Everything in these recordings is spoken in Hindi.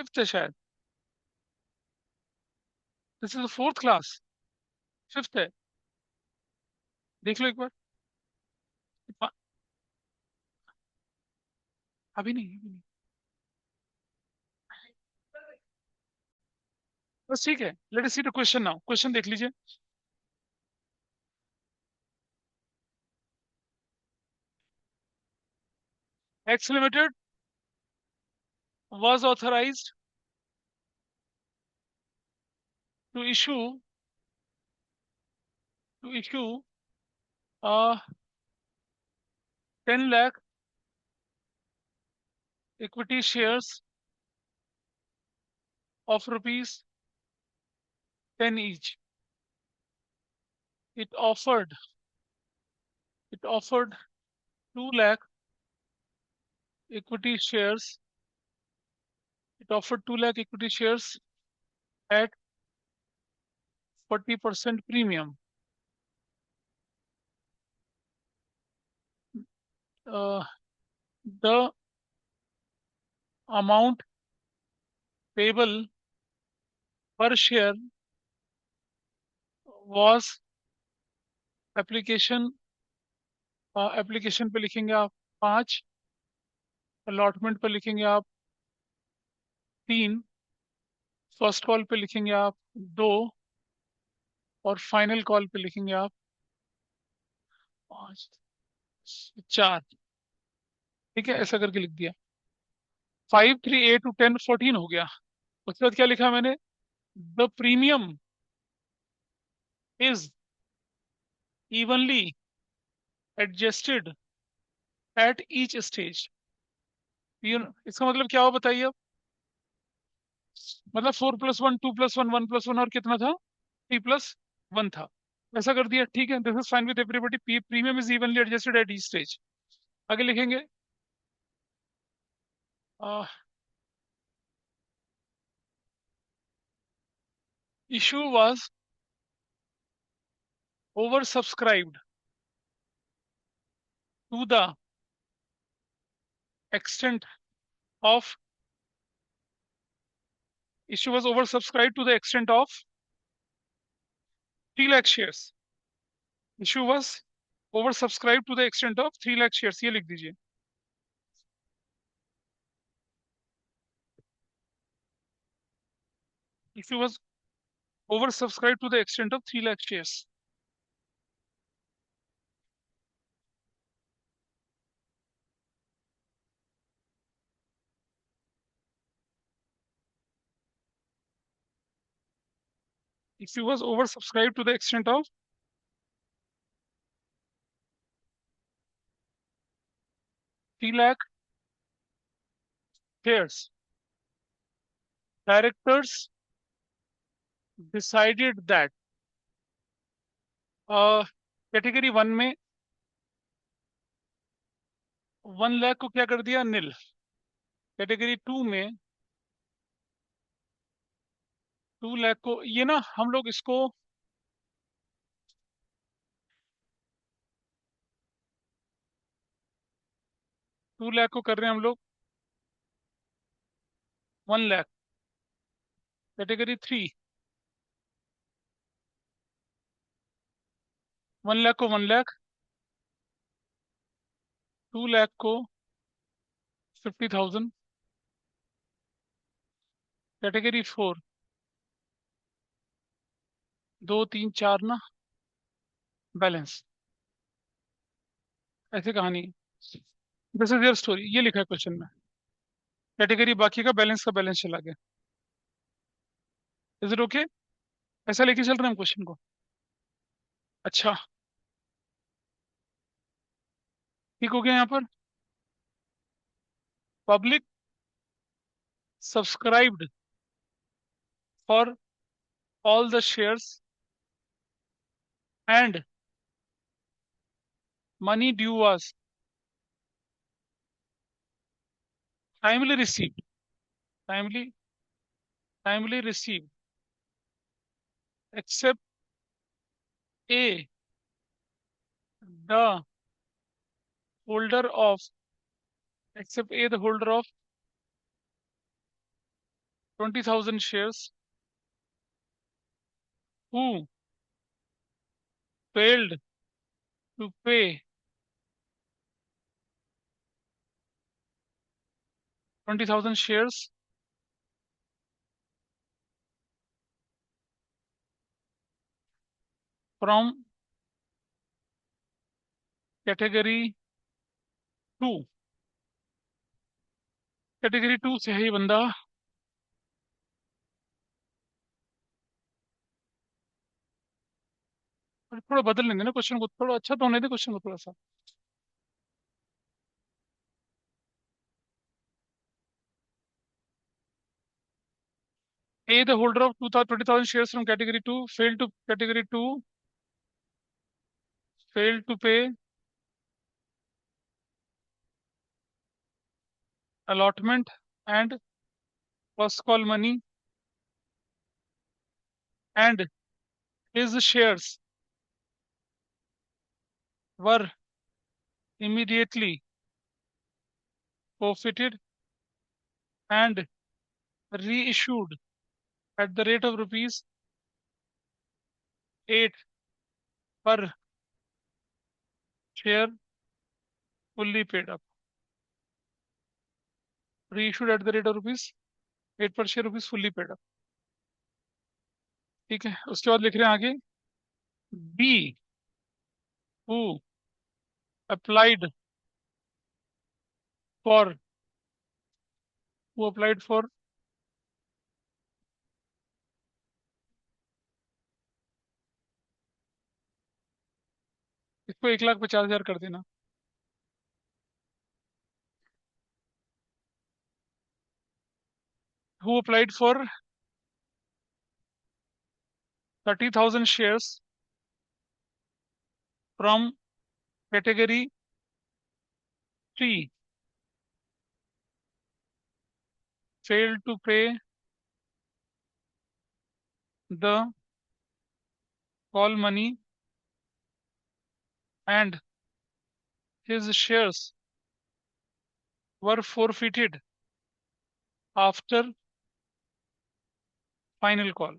फिफ्थ है शायद। This is the fourth class. Fifth है। देख लो एक बार। पा- अभी नहीं। बस ठीक है, let us see the question now. Question देख लीजिए। X limited was authorized to issue 10 lakh equity shares of rupees 10 each. It offered it offered 2 lakh equity shares. It offered 2 lakh equity shares at 40% premium. Uh, the amount payable per share was application application पे लिखेंगे आप 5, अलॉटमेंट पे लिखेंगे आप 3, फर्स्ट कॉल पे लिखेंगे आप 2 और फाइनल कॉल पे लिखेंगे आप 5, 4। ठीक है, ऐसा करके लिख दिया। 5, 3, 8 to 10, 14 हो गया। उसके बाद क्या लिखा मैंने? The premium is evenly adjusted at each stage. इसका मतलब क्या हो बताइए अब? मतलब 4+1, 2+1, 1+1 और कितना था? 3+1 था। ऐसा कर दिया, ठीक है। This is fine with everybody. Premium is evenly adjusted at each stage. आगे लिखेंगे issue was oversubscribed to the extent of issue was oversubscribed to the extent of 3 lakh shares. Issue was oversubscribed to the extent of 3 lakh shares. ये लिख दीजिए। Issue was oversubscribed to the extent of 3 lakh shares. Issue was oversubscribed to the extent of 3 lakh shares. Directors decided that category 1 में 1 लाख को क्या कर दिया? नील। कैटेगरी 2 में 2 लाख को, ये ना हम लोग इसको 2 लाख को कर रहे हैं हम लोग 1 लाख। कैटेगरी 3 1 लाख को 1 लाख, 2 लाख को 50,000। कैटेगरी 4 2, 3, 4 ना, बैलेंस। ऐसे कहानी। दिस इज योर स्टोरी, ये लिखा है क्वेश्चन में। कैटेगरी बाकी का बैलेंस का बैलेंस चला गया। Is it okay? ऐसा लेके चल रहे हैं हम क्वेश्चन को। अच्छा, ठीक हो गया यहाँ पर। Public subscribed for all the shares and money due was timely received. Timely timely received except a the holder of except a the holder of 20,000 shares. Who failed to pay 20,000 shares from category 2. Category 2 से है ये बंदा। थोड़ा बदल लेंगे ना क्वेश्चन को, थोड़ा अच्छा तो होने दे क्वेश्चन को थोड़ा सा। A, the holder of 20,000 shares from category 2 failed to pay allotment and first call money, and his shares were immediately forfeited and reissued at the rate of rupees 8 per share, fully paid up. Reissued at the rate of rupees 8 per share, rupees fully paid up. ठीक है, उसके बाद लिख रहे हैं आगे, B, who applied for who applied for इसको 1,50,000 कर देना। Who applied for 30,000 shares from category 3, failed to pay the call money, and his shares were forfeited after final call।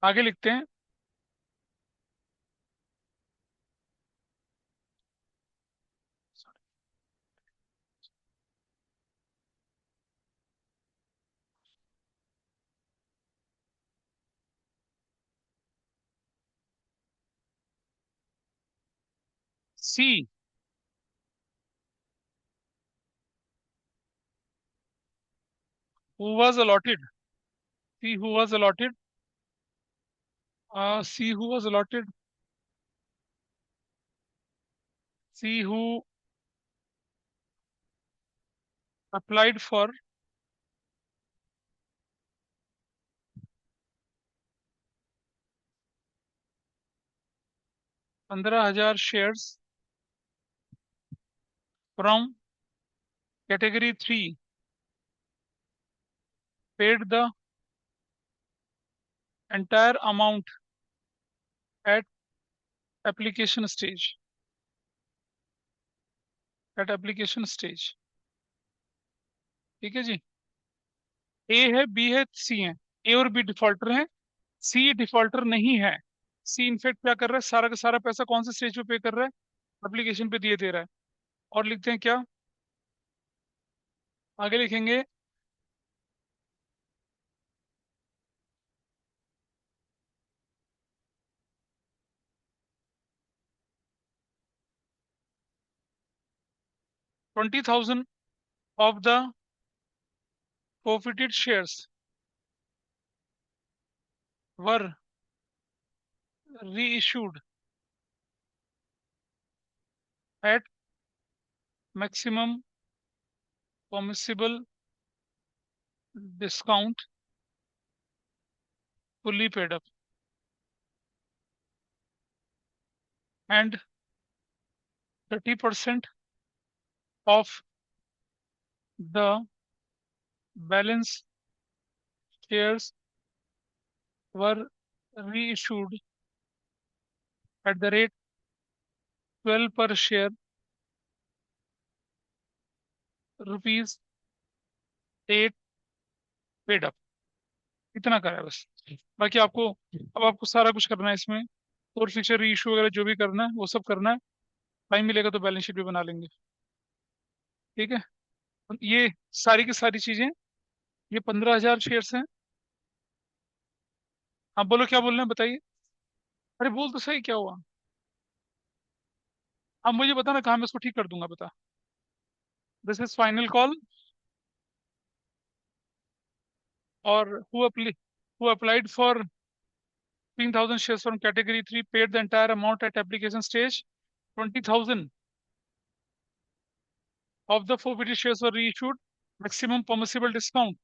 आगे लिखते हैं, C, who was allotted C who was allotted C who was allotted C who applied for 15,000 shares from category 3, paid the entire amount at application stage ठीक है जी। ए है, बी है, सी है। ए और बी डिफॉल्टर हैं, सी डिफॉल्टर नहीं है। सी इनफेक्ट क्या कर रहा है, सारा का सारा पैसा कौन से स्टेज पे पे कर रहा है, एप्लीकेशन पे दिए दे रहा है। और लिखते हैं क्या, आगे लिखेंगे, 20,000 of the forfeited shares were reissued at maximum permissible discount, fully paid up, and 30% of the balance shares were reissued at the rate 12 per share, rupees 8 paid up, इतना करा है बस। बाकी आपको, अब आपको सारा कुछ करना है इसमें, और फ्यूचर इशू वगैरह जो भी करना है वो सब करना है। टाइम मिलेगा तो बैलेंस शीट भी बना लेंगे। ठीक है। ये सारी की सारी चीजें, ये 15,000 शेयर्स हैं। आप बोलो क्या बोल रहे हैं, बताइए। अरे बोल तो सही, क्या हुआ? आप मुझे बता ना, कहाँ मैं इसको ठीक कर दूंगा, बता। दिस इज फाइनल कॉल, और who applied for 15,000 shares from category 3 paid the entire amount at application stage. 20,000 of the forfeited shares were reissued. Maximum permissible discount.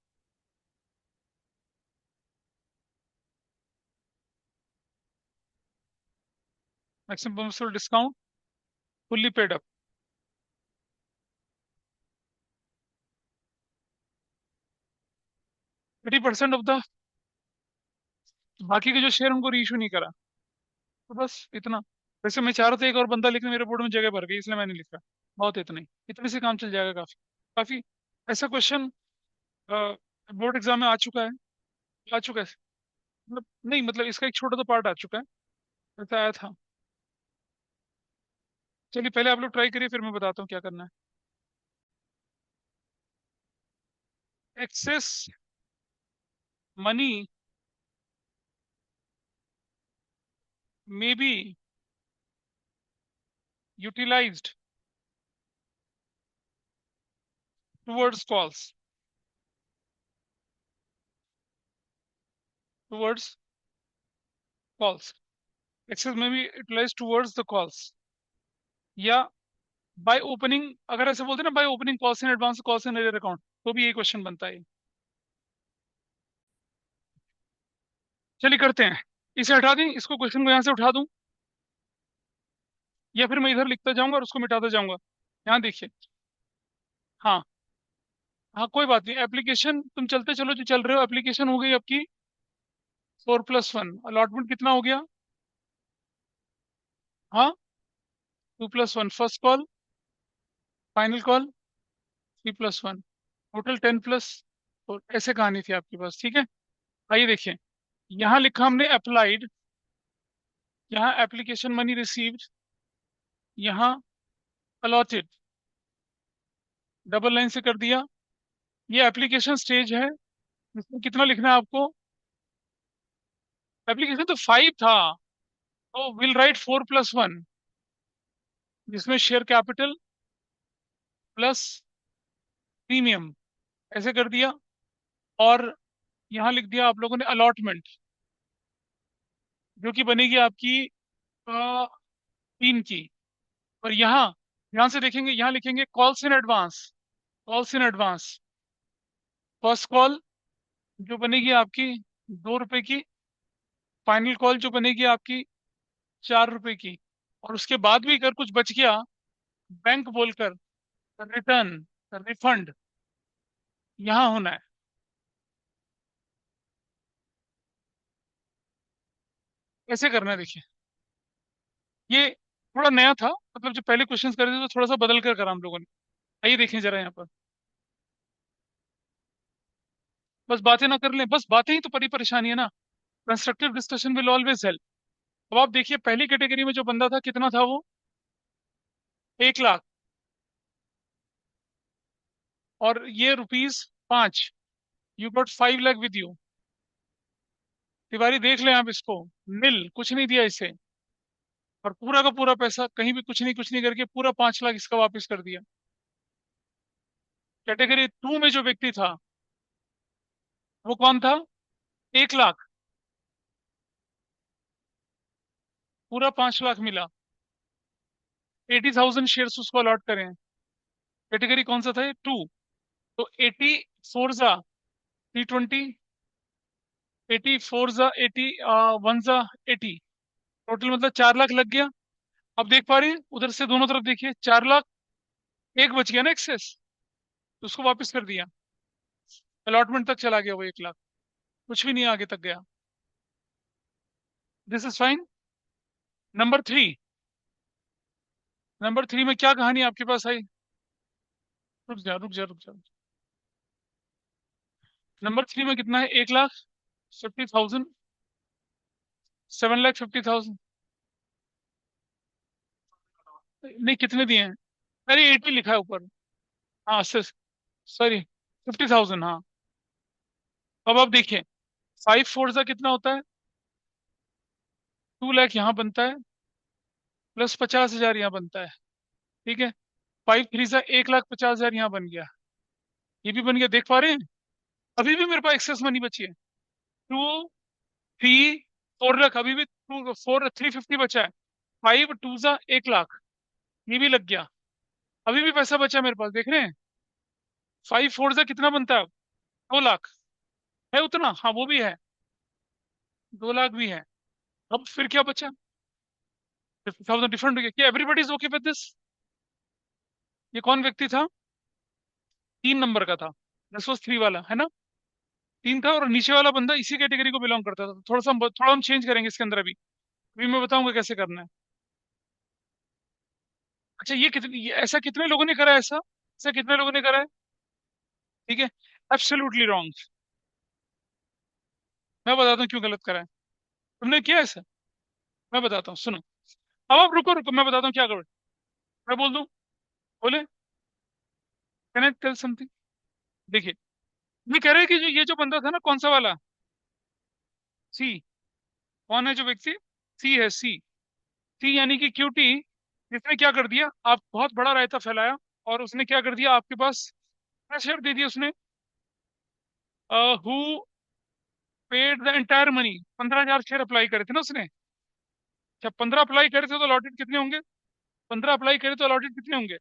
Maximum permissible discount fully paid up. 30% of the, बाकी के जो शेयर उनको रीइश्यू नहीं करा। तो बस इतना। वैसे मैं चाह रहा था एक और बंदा, लेकिन मेरे बोर्ड में जगह भर गई, इसलिए मैंने लिखा। बहुत, इतना ही, इतने से काम चल जाएगा काफी। काफी ऐसा क्वेश्चन बोर्ड एग्जाम में आ चुका है। आ चुका है, मतलब नहीं, मतलब इसका एक छोटा सा पार्ट आ चुका है, ऐसा आया था। चलिए पहले आप लोग ट्राई करिए, फिर मैं बताता हूँ क्या करना है। Excess money may be utilized towards calls, towards calls, excess may be utilized towards the calls, या बाय ओपनिंग, अगर ऐसे बोलते हैं ना, by opening calls in advance, calls in arrear account, तो भी ये क्वेश्चन बनता है। चलिए करते हैं, इसे हटा दें, इसको क्वेश्चन को यहाँ से उठा दूं, या फिर मैं इधर लिखता जाऊंगा और उसको मिटाता जाऊंगा। यहाँ देखिए। हाँ, हाँ कोई बात नहीं, एप्लीकेशन तुम चलते चलो, जो चल रहे हो, एप्लीकेशन हो गई आपकी 4+1, अलॉटमेंट कितना हो गया? हाँ, 2+1, first call, final call, 3+1, total 10+4, ऐसे कहानी थी आपके पास। ठीक है। आइए देखिए, यहाँ लिखा हमने अप्लाइड, यहाँ एप्लीकेशन मनी रिसीव्ड, यहाँ अलॉटेड, डबल लाइन से कर दिया। ये एप्लीकेशन स्टेज है, इसमें कितना लिखना है आपको? एप्लीकेशन तो 5 था, तो विल राइट 4+1, जिसमें शेयर कैपिटल प्लस प्रीमियम, ऐसे कर दिया। और यहाँ लिख दिया आप लोगों ने अलॉटमेंट, जो कि बनेगी आपकी 3 की। और यहाँ, ध्यान से देखेंगे, यहाँ लिखेंगे calls in advance, calls in advance. First call जो बनेगी आपकी 2 रुपए की, फाइनल कॉल जो बनेगी आपकी 4 रुपए की। और उसके बाद भी अगर कुछ बच गया, बैंक बोलकर रिटर्न, रिफंड यहाँ होना है। कैसे करना है देखिए, ये थोड़ा नया था, मतलब जो पहले क्वेश्चंस कर रहे थे तो थोड़ा सा बदल कर करा हम लोगों ने। आइए देखें जरा यहाँ पर, बस बातें ना कर लें, बस बातें ही तो बड़ी परेशानी है ना। Constructive discussion will always help. अब आप देखिए, पहली कैटेगरी में जो बंदा था, कितना था वो? 1 लाख, और ये ₹5। You got 5 lakh with you. Tiwari देख लें आप इसको, नील, कुछ नहीं दिया इसे, और पूरा का पूरा पैसा कहीं भी कुछ नहीं करके पूरा 5 लाख इसका वापस कर दिया। कैटेगरी 2 में जो व्यक्ति था, वो कौन था? 1 लाख, पूरा 5 लाख मिला। 80,000 शेयर्स उसको अलॉट करें। कैटेगरी कौन सा था ये? 2। तो 80 4 जा 320, 80 4 जा 80, 1 जा 80, टोटल मतलब 4 लाख लग गया। अब देख पा रही है, उधर से दोनों तरफ देखिए, 4 लाख, एक बच गया ना एक्सेस, तो उसको वापस कर दिया। अलॉटमेंट तक चला गया वो 1 लाख, कुछ भी नहीं आगे तक गया। This is fine. Number 3, number 3 में क्या कहानी आपके पास आई? रुक जा रुक जा रुक जा। नंबर थ्री में कितना है? 1,50,000, 7,50,000। नहीं, कितने दिए हैं? अरे 80 लिखा है ऊपर। हाँ सॉरी, 50,000, हाँ। अब आप देखिए, 5 4 का कितना होता है? 2 लाख यहाँ बनता है, प्लस 50,000 यहाँ बनता है। ठीक है। 5 3 1,50,000 यहाँ बन गया। ये भी बन गया, देख पा रहे हैं? अभी भी मेरे पास एक्सेस मनी बची है। 2 3 4 लाख, अभी भी 350 बचा है। 5 2 1 लाख, ये भी लग गया। अभी भी पैसा बचा है मेरे पास, देख रहे हैं? 5 4 कितना बनता है? 2 लाख है उतना, हाँ वो भी है। 2 लाख भी है। अब फिर क्या बचा? 50,000 डिफरेंट हो गया। क्या everybody is okay with this? ये कौन व्यक्ति था? 3 नंबर का था। दिस वॉज 3 वाला, है ना? 3 था, और नीचे वाला बंदा इसी कैटेगरी को बिलोंग करता था। थोड़ा हम चेंज करेंगे इसके अंदर अभी। अभी मैं बताऊंगा कैसे करना है। अच्छा, ऐसा कितने लोगों ने करा है? ऐसा ऐसा कितने लोगों ने करा है? ठीक है। Absolutely wrong. मैं बताता हूँ क्यों गलत करा है। तुमने किया ऐसा? मैं बताता हूँ, सुनो। अब आप रुको रुको, मैं बताता हूँ क्या करो। मैं बोल दूं? बोले? Can I tell something? देखिए, ये कह रहे हैं कि ये जो बंदा था ना, कौन सा वाला? सी। कौन है जो व्यक्ति? सी है, सी। सी यानी कि क्यूटी। इसने क्या कर दिया? आप बहुत बड़ा रायता फैलाया, और उसने क्या कर दिया आपके पास? शेयर दे दिया उसने। Who paid the entire money. 15,000 share apply करे थे ना उसने। जब 15 अप्लाई करे थे तो अलॉटेड कितने होंगे? 15 अप्लाई करे तो अलॉटेड कितने होंगे?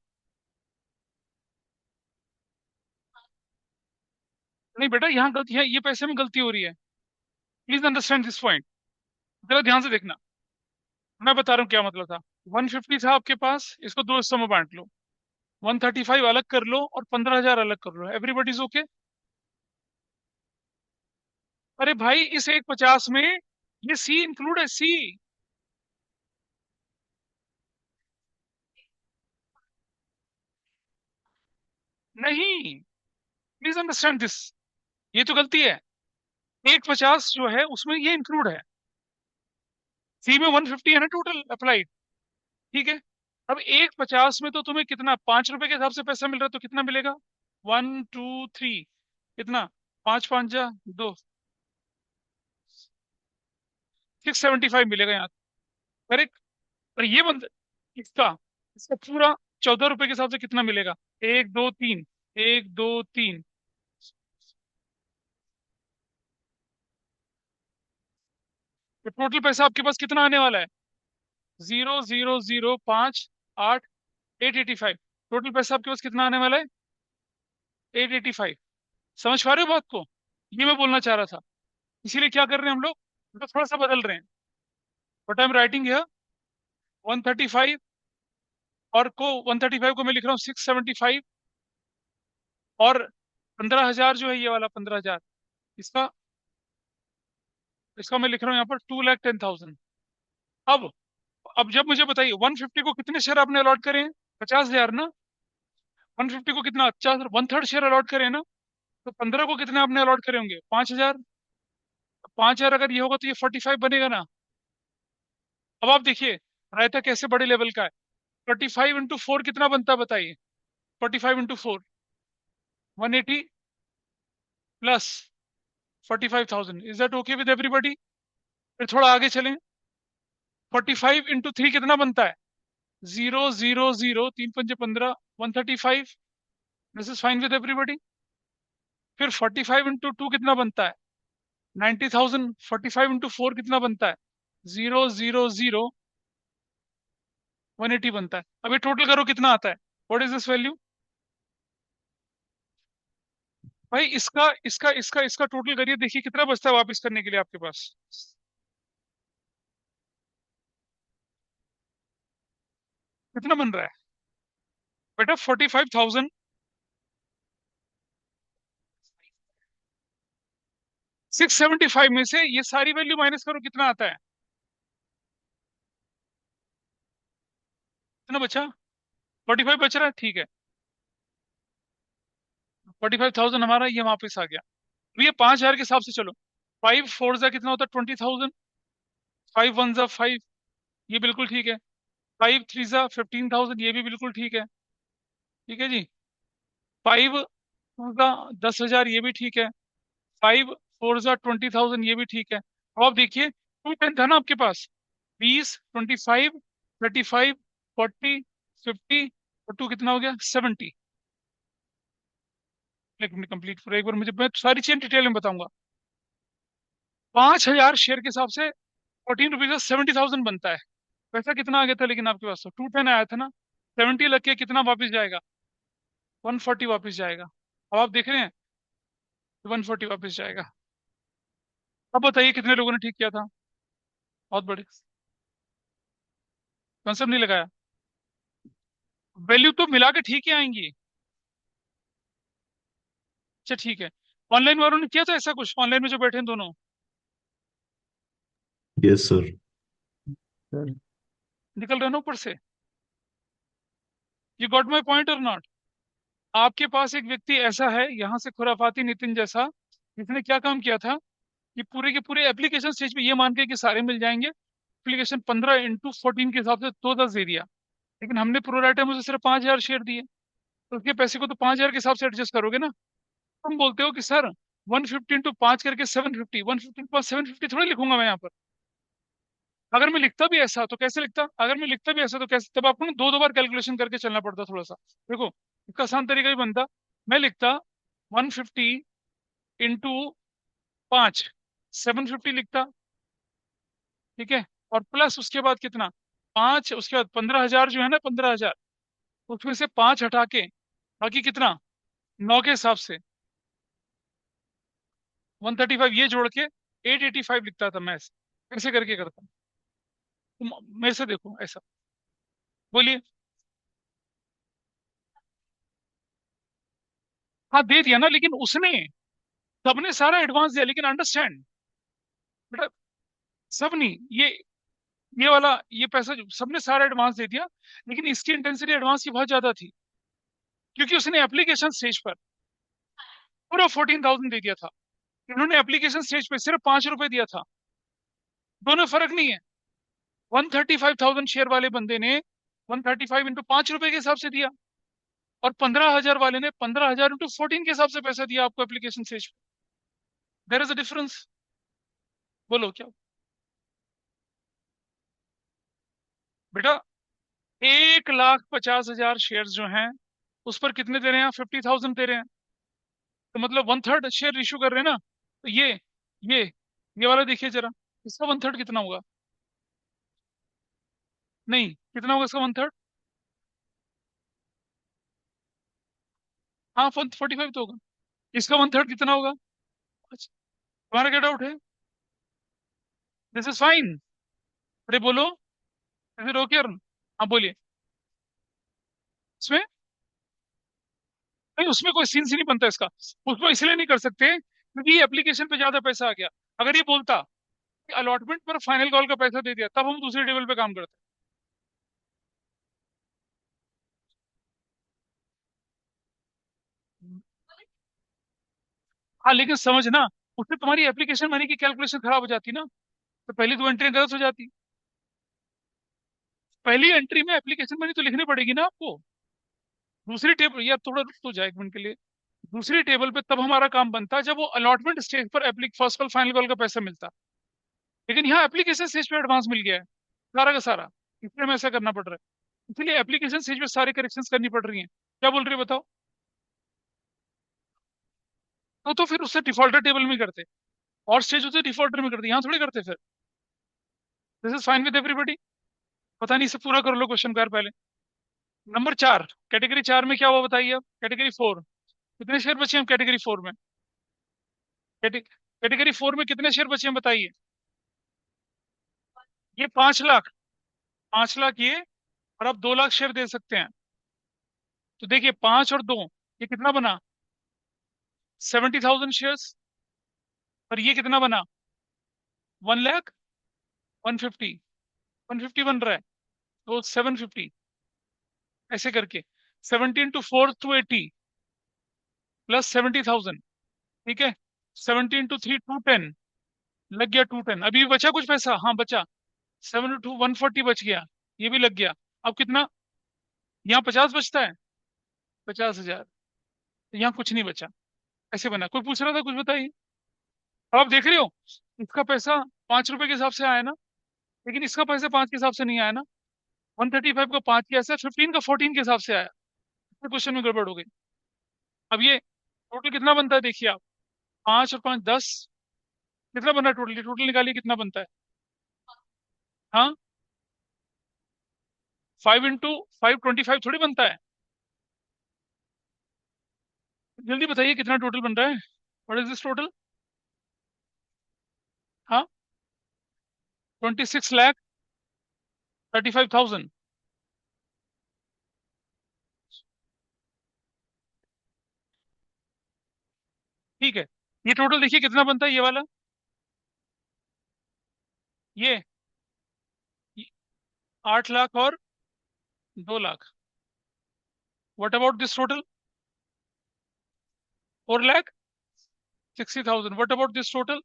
नहीं बेटा, यहाँ गलती है, ये पैसे में गलती हो रही है। Please understand this point. जरा ध्यान से देखना। मैं बता रहा हूँ क्या मतलब था। 150 था आपके पास, इसको दो हिस्सों में बांट लो। 135 अलग कर लो और 15,000 अलग कर लो। Everybody is okay? अरे भाई, इस 150 में ये सी इंक्लूड है, सी। नहीं, प्लीज अंडरस्टैंड दिस। ये तो गलती है। 150 जो है उसमें ये इंक्लूड है। सी में 150 है ना टोटल अप्लाइड। ठीक है। अब 150 में तो तुम्हें कितना, 5 रुपए के हिसाब से पैसा मिल रहा है, तो कितना मिलेगा? 1 2 3, कितना? 5 5 जा 2, 675 मिलेगा यहाँ। करेक्ट। और ये बंद, इसका इसका पूरा 14 रुपए के हिसाब से कितना मिलेगा? 1 2 3, 1 2 3। तो टोटल पैसा आपके पास कितना आने वाला है? 0 0 0 5 8, 885। टोटल पैसा आपके पास कितना आने वाला है? 885। समझ पा रहे हो बात को? ये मैं बोलना चाह रहा था। इसीलिए क्या कर रहे हैं हम लोग, तो थोड़ा सा बदल रहे हैं। बट आई एम राइटिंग है 135, और को 135 को मैं लिख रहा हूँ 675। और 15,000 जो है, ये वाला 15,000, इसका इसका मैं लिख रहा हूँ यहाँ पर 2,10,000। अब अब जब मुझे बताइए, 150 को कितने शेयर आपने अलॉट करे हैं? 50,000 ना। 150 को कितना, 50, 1/3 शेयर अलॉट करे हैं ना। तो 15 को कितने आपने अलॉट करे होंगे? 5,000। 5,000 अगर ये होगा तो ये 45 बनेगा ना। अब आप देखिए, रायता कैसे बड़े लेवल का है। 45 × 4 कितना बनता है बताइए? 45 × 4, 180 plus 45,000। Is that okay with everybody? फिर थोड़ा आगे चलें। 45 × 3 कितना बनता है? 0 0 0, 3 5 15, 135। This is fine with everybody. फिर 45 × 2 कितना बनता है? 90,000। 45 × 4 कितना बनता है? 0 0 0, 180 बनता है। अब ये टोटल करो कितना आता है? What is this value? भाई, इसका टोटल करिए, देखिए कितना बचता है वापस करने के लिए आपके पास। कितना बन रहा है बेटा? 45,000। 675 में से ये सारी वैल्यू माइनस करो, कितना आता है? कितना बचा? 45 बच रहा है, ठीक है। 45,000 हमारा ये वापस आ गया। तो ये 5,000 के हिसाब से चलो। 5 4 कितना होता है? 20,000। 5 1 5, ये बिल्कुल ठीक है। 5 3 15,000, ये भी बिल्कुल ठीक है। ठीक है जी। 5 2 10,000, ये भी ठीक है। 5 4 20,000, ये भी ठीक है। अब आप देखिए, 210 था ना आपके पास। 20 25 35 40 और टू कितना हो गया? 70। एक मिनट कंप्लीट करो एक बार मुझे, मैं सारी चीजें डिटेल में बताऊंगा। 5,000 शेयर के हिसाब से 14 रुपीज 70,000 बनता है। पैसा कितना आ गया था लेकिन आपके पास? तो 210 आया था ना। 70 लग के कितना वापस जाएगा? 140 वापस जाएगा। अब आप देख रहे हैं, 140 वापस जाएगा। अब बताइए कितने लोगों ने ठीक किया था? बहुत बड़े। कंसेप्ट नहीं लगाया। वैल्यू तो मिला के ठीक ही आएंगी। अच्छा ठीक है। ऑनलाइन वालों ने किया था ऐसा कुछ? ऑनलाइन में जो बैठे हैं दोनों? Yes sir. निकल रहे हैं ना ऊपर से? यू गॉट माई पॉइंट और नॉट? आपके पास एक व्यक्ति ऐसा है यहाँ से, खुराफाती नितिन जैसा, जिसने क्या काम किया था कि पूरे के पूरे एप्लीकेशन स्टेज पे ये मान के कि सारे मिल जाएंगे, एप्लीकेशन 15 × 14 के हिसाब से 210 दे दिया। लेकिन हमने प्रोराइटर में से सिर्फ 5,000 शेयर दिए, तो उसके पैसे को तो 5,000 के हिसाब से एडजस्ट करोगे ना। तुम बोलते हो कि सर 150 × 5 करके 750, 150 × 750 थोड़ी लिखूंगा मैं यहाँ पर। अगर मैं लिखता भी ऐसा तो कैसे लिखता? अगर मैं लिखता भी ऐसा तो कैसे? तब आपको ना दो दो बार कैलकुलेशन करके चलना पड़ता थोड़ा सा। देखो, इसका आसान तरीका ही बनता, मैं लिखता 150 × 5, 750 लिखता। ठीक है। और प्लस उसके बाद कितना? 5, उसके बाद 15,000 जो है ना, 15,000, उसमें से 5 हटा के बाकी कितना? 9 के हिसाब से 135, ये जोड़ के 885 लिखता था मैं। ऐसे ऐसे करके करता। तुम मेरे से देखो ऐसा। बोलिए। हाँ दे दिया ना, लेकिन उसने, सबने सारा एडवांस दिया, लेकिन अंडरस्टैंड बेटा, सब नहीं, ये वाला, ये पैसा जो सबने सारा एडवांस दे दिया, लेकिन इसकी इंटेंसिटी एडवांस की बहुत ज्यादा थी, क्योंकि उसने एप्लीकेशन स्टेज पर पूरा 14,000 दे दिया था। इन्होंने एप्लीकेशन स्टेज पे सिर्फ 5 रुपए दिया था। दोनों फर्क नहीं है। 135,000 शेयर वाले बंदे ने 135 × 5 रुपए के हिसाब से दिया, और 15,000 वाले ने 15,000 × 14 के हिसाब से पैसा दिया आपको एप्लीकेशन स्टेज पे। There is a difference. बोलो क्या? बेटा, 1,50,000 शेयर जो हैं, उस पर कितने दे रहे हैं? 50,000 दे रहे हैं। तो मतलब 1/3 शेयर इशू कर रहे हैं ना। तो ये ये वाला देखिए जरा, इसका 1/3 कितना होगा? नहीं, कितना होगा इसका 1/3? हाँ, 45 तो होगा। इसका 1/3 कितना होगा? अच्छा, तुम्हारा क्या डाउट है? This is fine. अरे बोलो, इज इट ओके? हाँ बोलिए। इसमें नहीं, उसमें कोई सीन नहीं बनता इसका। उसमें इसलिए नहीं कर सकते क्योंकि ये एप्लीकेशन पे ज्यादा पैसा आ गया। अगर ये बोलता कि अलॉटमेंट पर फाइनल कॉल का पैसा दे दिया, तब हम दूसरे टेबल पे काम करते। हाँ लेकिन समझना, उससे तुम्हारी एप्लीकेशन मनी की कैलकुलेशन खराब हो जाती ना। तो पहली दो एंट्री गलत हो जाती। पहली एंट्री में एप्लीकेशन मनी तो लिखनी पड़ेगी ना आपको। दूसरी टेबल, यार थोड़ा रुक तो जाए एक मिनट के लिए। दूसरी टेबल पे तब हमारा काम बनता जब वो अलॉटमेंट स्टेज पर एप्लीक फर्स्ट कॉल फाइनल कॉल का पैसा मिलता। लेकिन यहाँ एप्लीकेशन स्टेज पे एडवांस मिल गया है सारा का सारा, इसलिए हमें ऐसा करना पड़ रहा है। इसलिए एप्लीकेशन स्टेज पे सारे करेक्शंस करनी पड़ रही हैं। क्या बोल रही है बताओ? तो फिर उससे डिफॉल्टर टेबल में करते, और स्टेज उसे डिफॉल्टर में करते, यहाँ थोड़ी करते फिर। This is fine with everybody. पता नहीं, इसे पूरा कर लो क्वेश्चन का यार पहले। नंबर 4, कैटेगरी 4 में क्या हुआ बताइए अब? कैटेगरी 4, कितने शेयर बचे हैं कैटेगरी 4 में? कैटेगरी 4 में कितने शेयर बचे हैं बताइए? ये 5 लाख, 5 लाख ये, और आप 2 लाख शेयर दे सकते हैं। तो देखिए, 5 और 2, ये कितना बना? 70,000 शेयर्स। और ये कितना बना? 1 लाख 150, 150 बन रहा है। तो 750, ऐसे करके 17 × 4 = 80 प्लस 70,000। ठीक है। 17 into 3 210, लग गया 210। अभी भी बचा कुछ पैसा? हाँ बचा, 7 to 2 140 बच गया, ये भी लग गया। अब कितना? यहाँ 50 बचता है, 50,000। यहाँ कुछ नहीं बचा। ऐसे बना। कोई पूछ रहा था, कुछ बताइए। अब आप देख रहे हो, इसका पैसा 5 रुपए के हिसाब से आया ना, लेकिन इसका पैसा 5 के हिसाब से नहीं आया ना। 135 का 5 के ऐसा, 15 का 14 के हिसाब से आया। क्वेश्चन में गड़बड़ हो गई। अब ये टोटल कितना बनता है देखिए आप, 5 और 5 10, कितना बन रहा है टोटल? टोटल निकालिए कितना बनता है। हाँ, 5 into 5 25 थोड़ी बनता है। जल्दी बताइए कितना टोटल बन रहा है। What is this total? हाँ, 26,35,000। ठीक है, ये टोटल देखिए कितना बनता है ये वाला, ये 8 लाख और 2 lakh. What about this total? 4,60,000। What about this total?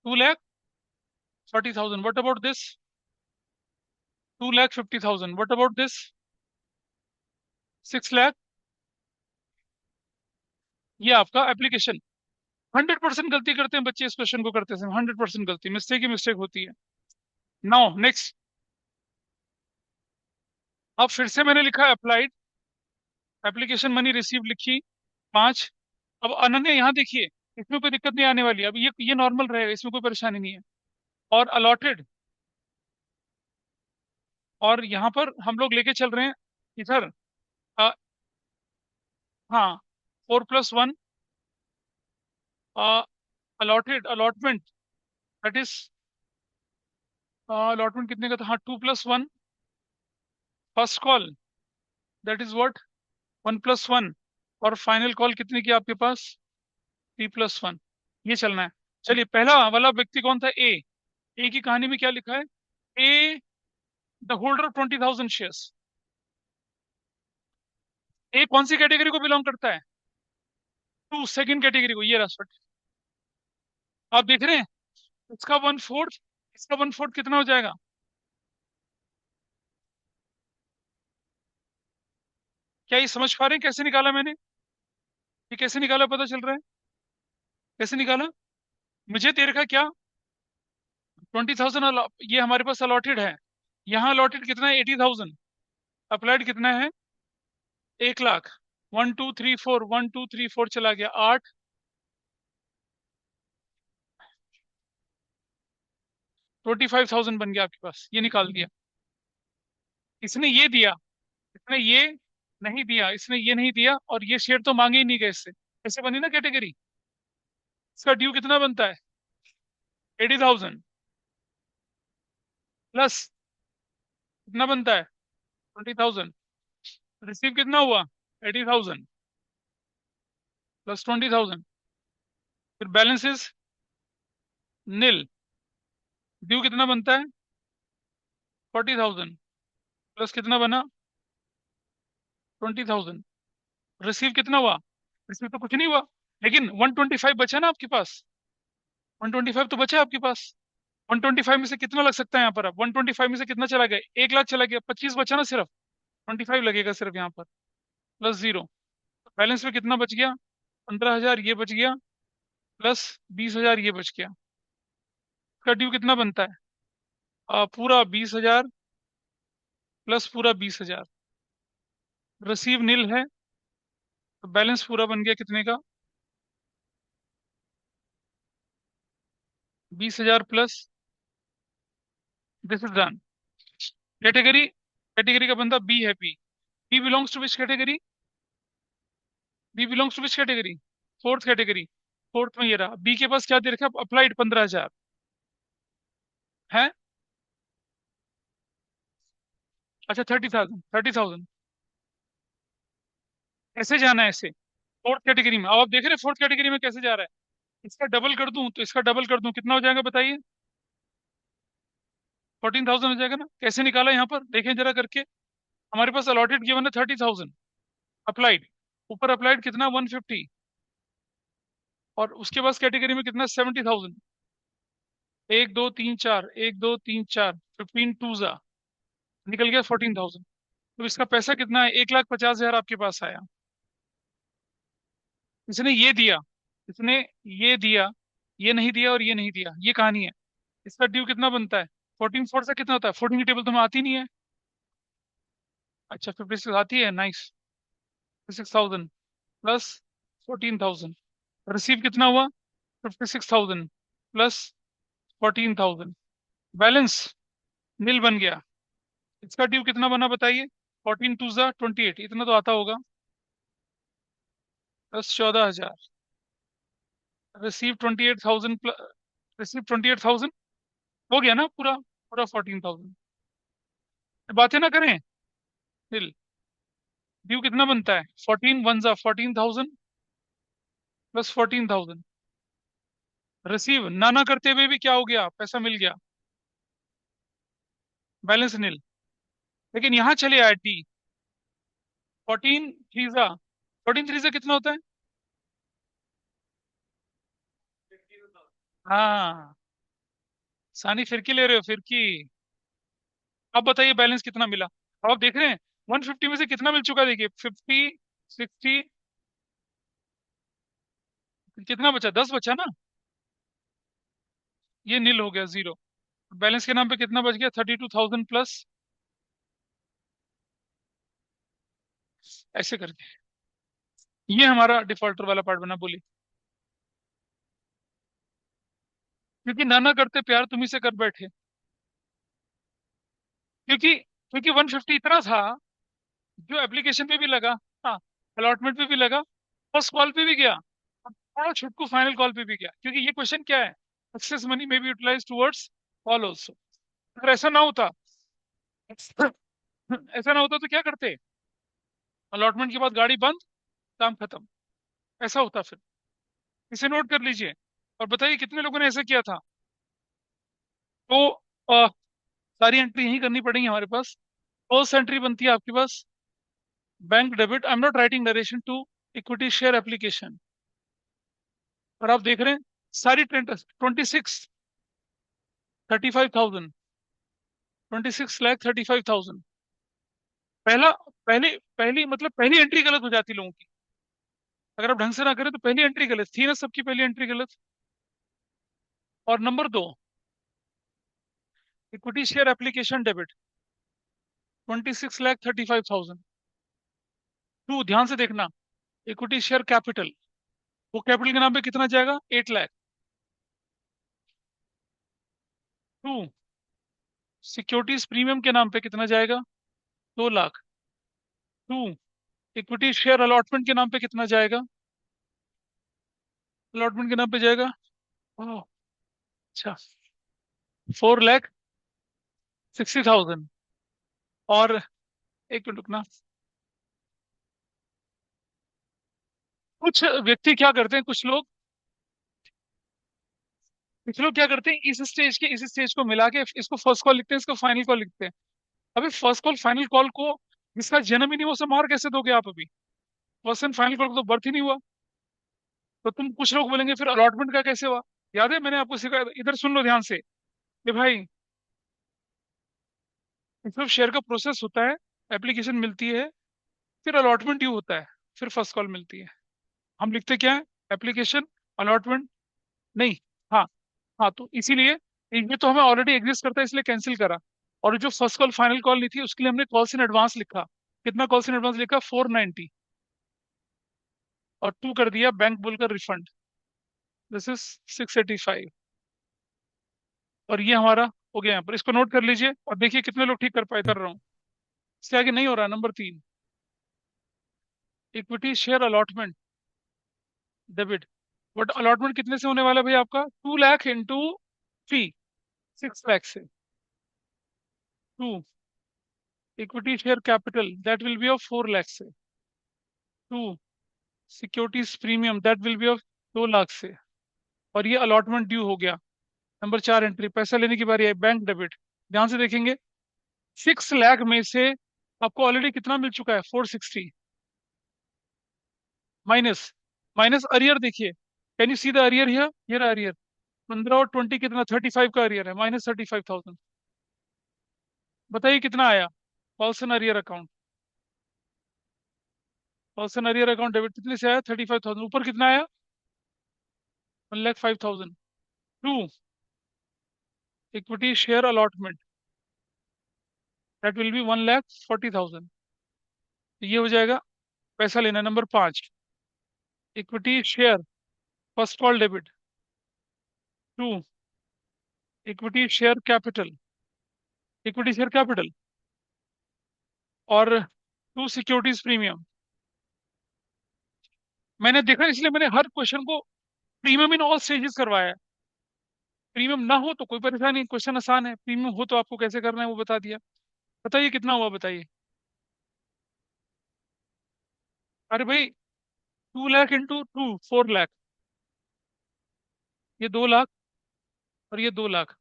2,40,000। What about this? 2,50,000। What about this? 6 lakh. ये आपका एप्लीकेशन। 100% गलती करते हैं बच्चे इस क्वेश्चन को करते समय, 100% गलती, मिस्टेक ही मिस्टेक होती है। नाउ नेक्स्ट, अब फिर से मैंने लिखा अप्लाइड, एप्लीकेशन मनी रिसीव लिखी 5। अब अनन्य यहाँ देखिए, इसमें कोई दिक्कत नहीं आने वाली है। अब ये नॉर्मल रहेगा, इसमें कोई परेशानी नहीं है। और अलॉटेड, और यहाँ पर हम लोग लेके चल रहे हैं इधर। अ, हाँ, 4+1, allotted, allotment, that is, allotment कितने का था? हाँ, 2+1, first call, that is what, 1+1, और फाइनल कॉल कितने की आपके पास? 3+1। ये चलना है। चलिए, पहला वाला व्यक्ति कौन था? ए की कहानी में क्या लिखा है? ए द होल्डर ऑफ 20,000 शेयर्स। ए कौन सी कैटेगरी को बिलोंग करता है? टू, सेकंड कैटेगरी को। ये रहा, आप देख रहे हैं, इसका 1/4, इसका 1/4 कितना हो जाएगा? क्या ये समझ पा रहे हैं कैसे निकाला मैंने? ये कैसे निकाला पता चल रहा है? कैसे निकाला? मुझे दे रखा क्या, 20,000। ये हमारे पास अलॉटेड है। यहाँ अलॉटेड कितना है? 80,000। अप्लाइड कितना है? 1 लाख। 1 2 3 4, 1 2 3 4 चला गया 8। 25,000 बन गया आपके पास, ये निकाल दिया। इसने ये दिया, इसने ये नहीं दिया, इसने ये नहीं दिया, और ये शेयर तो मांगे ही नहीं गए इससे। ऐसे बनी ना कैटेगरी। इसका ड्यू कितना बनता है? 80,000 प्लस कितना बनता है? 20,000। रिसीव कितना हुआ? 80,000 प्लस 20,000। फिर बैलेंस इज नील। ड्यू कितना बनता है? 40,000 प्लस कितना बना? 20,000। रिसीव कितना हुआ? रिसीव तो कुछ नहीं हुआ, लेकिन 125 बचा ना आपके पास। 125 तो बचा आपके पास। 125 में से कितना लग सकता है यहाँ पर? अब 125 में से कितना चला गया? 1 लाख चला गया, 25 बचा ना सिर्फ। 25 लगेगा सिर्फ यहाँ पर, प्लस 0। बैलेंस में कितना बच गया? 15,000 ये बच गया, प्लस 20,000 ये बच गया। इसका ड्यू कितना बनता है? पूरा 20,000 प्लस पूरा 20,000। रिसीव नील है, तो बैलेंस पूरा बन गया कितने का? 20,000 plus, this is done. Category, category का बंदा बी है। B belongs to which category? B belongs to which category? Fourth category. Fourth में ये रहा। बी के पास क्या दे रखा? अप्लाइड 15,000 है। अच्छा, 30,000, 30,000। ऐसे जाना है ऐसे, फोर्थ कैटेगरी में। अब आप देख रहे हैं फोर्थ कैटेगरी में कैसे जा रहा है। इसका डबल कर दूं तो इसका डबल कर दूं, कितना हो जाएगा बताइए? 14,000 हो जाएगा ना। कैसे निकाला यहाँ पर देखें जरा करके। हमारे पास अलॉटेड गिवन है 30,000। अप्लाइड, ऊपर अप्लाइड कितना? 150। और उसके बाद कैटेगरी में कितना, 70,000। 1 2 3 4, 1 2 3 4, 15 टू जा, निकल गया 14,000। तो इसका पैसा कितना है, 1,50,000 आपके पास आया। इसने ये दिया, इसने ये दिया, ये नहीं दिया और ये नहीं दिया, ये कहानी है। इसका ड्यू कितना बनता है, 14 4 से कितना होता है, 14 की टेबल तुम्हें आती नहीं है। अच्छा 56 आती है, नाइस। 56,000 प्लस 14,000, रिसीव कितना हुआ, 56,000 प्लस 14,000, बैलेंस नील बन गया। इसका ड्यू कितना बना बताइए, 14 2 जा 28, इतना तो आता होगा, प्लस 14,000, रिसीव 28,000, रिसीव 28,000, हो गया ना पूरा, पूरा 14,000। बातें ना करें, नील। ड्यू कितना बनता है, 14 1 जा 14,000 प्लस 14,000, रिसीव ना ना करते हुए भी क्या हो गया, पैसा मिल गया, बैलेंस नील। लेकिन यहाँ चले आए डी, 14 3 जा कितना होता है, हाँ, सानी फिरकी ले रहे हो, फिरकी। अब बताइए बैलेंस कितना मिला। अब आप देख रहे हैं 150 में से कितना मिल चुका है, देखिए 50 60, कितना बचा, 10 बचा ना, ये नील हो गया, जीरो। बैलेंस के नाम पे कितना बच गया, 32,000 प्लस, ऐसे करके। ये हमारा डिफॉल्टर वाला पार्ट बना, बोली। क्योंकि नाना करते प्यार तुम्ही से कर बैठे, क्योंकि 150 इतना था जो एप्लीकेशन पे भी लगा, हाँ, अलॉटमेंट पे भी लगा, फर्स्ट कॉल पे भी गया, और थोड़ा छुटकू फाइनल कॉल पे भी गया। क्योंकि ये क्वेश्चन क्या है, एक्सेस मनी में be utilize towards call also. अगर ऐसा ना होता, ऐसा ना होता तो क्या करते, अलॉटमेंट के बाद गाड़ी बंद, काम खत्म, ऐसा होता फिर। इसे नोट कर लीजिए और बताइए कितने लोगों ने ऐसा किया था। तो सारी एंट्री यही करनी पड़ेगी हमारे पास। फर्स्ट एंट्री बनती है आपके पास, bank debit, I am not writing narration to equity share application. और आप देख रहे हैं सारी 26 35,000, 26 लाख 35,000। पहला, पहली एंट्री गलत हो जाती लोगों की। अगर आप ढंग से ना करें तो पहली एंट्री गलत थी ना, सबकी पहली एंट्री गलत। और नंबर दो, equity share application debit, 26 lakh 35,000। To, ध्यान से देखना, इक्विटी शेयर कैपिटल, वो कैपिटल के नाम पे कितना जाएगा, 8 लाख। टू, सिक्योरिटीज प्रीमियम के नाम पे कितना जाएगा, 2 lakh. To, equity share allotment के नाम पे कितना जाएगा, अलॉटमेंट के नाम पे जाएगा, ओह, अच्छा, 4,60,000। और एक मिनट रुकना, कुछ व्यक्ति क्या करते हैं, कुछ लोग क्या करते हैं, इस स्टेज को मिला के इसको फर्स्ट कॉल लिखते हैं, इसको फाइनल कॉल लिखते हैं। अभी फर्स्ट कॉल फाइनल कॉल को, जिसका जन्म ही नहीं हुआ, उसे मार कैसे दोगे आप अभी, फर्स्ट एंड फाइनल कॉल को तो बर्थ ही नहीं हुआ। तो तुम, कुछ लोग बोलेंगे फिर अलॉटमेंट का कैसे हुआ। याद है मैंने आपको सिखाया था? इधर सुन लो ध्यान से कि भाई, इसमें शेयर का प्रोसेस होता है, एप्लीकेशन मिलती है, फिर अलॉटमेंट ड्यू होता है, फिर फर्स्ट कॉल मिलती है। हम लिखते क्या है, एप्लीकेशन, अलॉटमेंट, नहीं, हाँ, हाँ, तो इसीलिए ये तो हमें ऑलरेडी एग्जिस्ट करता है, इसलिए कैंसिल करा। और जो फर्स्ट कॉल फाइनल कॉल नहीं थी, उसके लिए हमने कॉल्स इन एडवांस लिखा। कितना कॉल्स इन एडवांस लिखा, 490। और टू कर दिया बैंक बोलकर रिफंड, दिस इज 685। और ये हमारा हो गया यहाँ पर, इसको नोट कर लीजिए और देखिए कितने लोग ठीक कर पाए, कर रहा हूँ। इससे आगे नहीं हो रहा, number 3, equity share allotment debit. But allotment कितने से होने वाला है भाई आपका, 2 लाख इंटू 3, 6 लाख से। To, equity share capital that will be of 4 lakh से। To, securities premium that will be of 2 lakh से। और ये अलॉटमेंट ड्यू हो गया। नंबर 4 एंट्री, पैसा लेने की बारी है, बैंक डेबिट। ध्यान से देखेंगे, 6 लाख में से आपको ऑलरेडी कितना मिल चुका है, 460, माइनस, माइनस अरियर देखिए, can you see the arrear here, here arrear 15 और 20 कितना, 35 का अरियर है, -35,000। बताइए कितना आया calls in arrear account, calls in arrear account debit कितने से आया, 35,000। ऊपर कितना आया, 1,05,000। To equity share allotment, that will be 1,40,000। ये हो जाएगा पैसा लेना। Number 5, equity share first call debit. To equity share capital, equity share capital और टू सिक्योरिटीज प्रीमियम। मैंने देखा इसलिए मैंने हर क्वेश्चन को प्रीमियम इन ऑल स्टेजेस करवाया है। प्रीमियम ना हो तो कोई परेशानी नहीं, क्वेश्चन आसान है। प्रीमियम हो तो आपको कैसे करना है वो बता दिया। बताइए कितना हुआ, बताइए। अरे भाई 2 लाख इंटू टू, 4 लाख। ये 2 लाख और ये 2 लाख।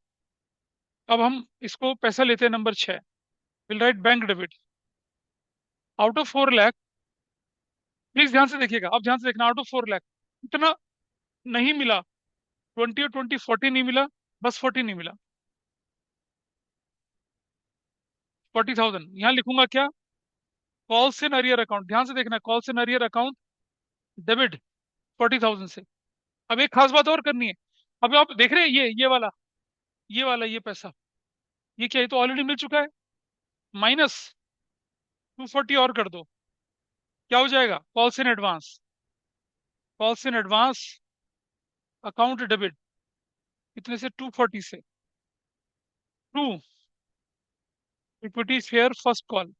अब हम इसको पैसा लेते हैं। Number 6, will write bank debit out of 4 lakh. Please ध्यान से देखिएगा, अब ध्यान से देखना। आउट ऑफ 4 लाख इतना नहीं मिला, 20 और 20 40 नहीं मिला, बस 40 नहीं मिला, 40,000। यहाँ लिखूंगा क्या, कॉल्स इन अरियर अकाउंट। ध्यान से देखना, calls in arrear account debit 40,000 से। अब एक खास बात और करनी है। अब आप देख रहे हैं ये वाला ये पैसा, ये क्या, ये तो ऑलरेडी मिल चुका है। -240 और कर दो, क्या हो जाएगा, calls in advance, calls in advance account debit कितने से, 240 से। To equity share first call